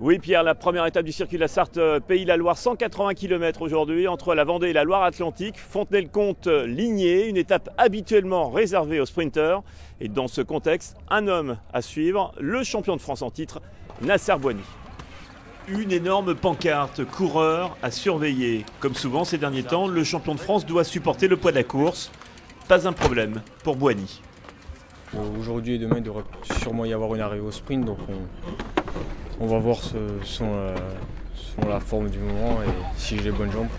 Oui Pierre, la première étape du circuit de la Sarthe, Pays de la Loire, 180 km aujourd'hui entre la Vendée et la Loire-Atlantique. Fontenay-le-Comte, Ligné, une étape habituellement réservée aux sprinteurs. Et dans ce contexte, un homme à suivre, le champion de France en titre, Nasser Boigny. Une énorme pancarte, coureur à surveiller. Comme souvent ces derniers temps, le champion de France doit supporter le poids de la course. Pas un problème pour Boigny. Aujourd'hui et demain, il devrait sûrement y avoir une arrivée au sprint, donc on va voir selon la forme du moment et si j'ai les bonnes jambes.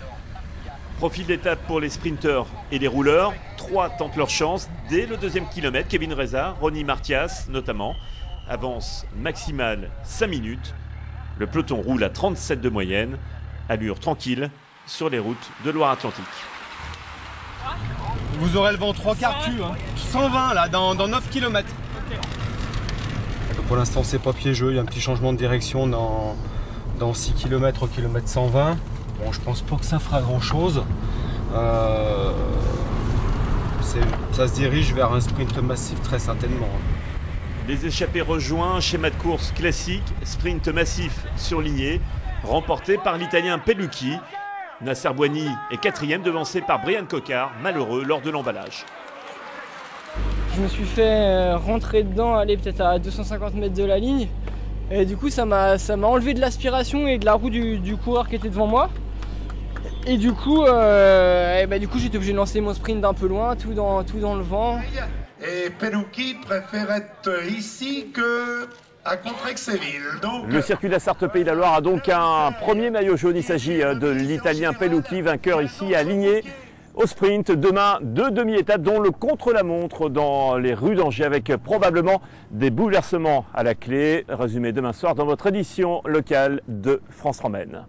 Profil d'étape pour les sprinteurs et les rouleurs. 3 tentent leur chance dès le deuxième kilomètre. Kevin Reza, Ronny Martias notamment. Avance maximale 5 minutes. Le peloton roule à 37 de moyenne. Allure tranquille sur les routes de Loire-Atlantique. Vous aurez le vent 3/4 cul, hein. 120 là, dans 9 km. Pour l'instant c'est pas piégeux, il y a un petit changement de direction dans 6 km au kilomètre 120. Bon, je pense pas que ça fera grand chose. Ça se dirige vers un sprint massif très certainement. Les échappés rejoints, schéma de course classique, sprint massif surligné, remporté par l'Italien Pellucchi. Nasser Boigny est 4e, devancé par Brian Coquard, malheureux lors de l'emballage. Je me suis fait rentrer dedans, aller peut-être à 250 mètres de la ligne. Et du coup, ça m'a enlevé de l'aspiration et de la roue du coureur qui était devant moi. Et du coup, j'étais obligé de lancer mon sprint d'un peu loin, tout dans le vent. Et Pellucchi préfère être ici que à Contrexéville. Le circuit de la Sarthe Pays de la Loire a donc un premier maillot jaune. Il s'agit de l'Italien Pellucchi, vainqueur ici à Ligné. Au sprint, demain, 2 demi-étapes, dont le contre-la-montre dans les rues d'Angers, avec probablement des bouleversements à la clé. Résumé demain soir dans votre édition locale de France Romaine.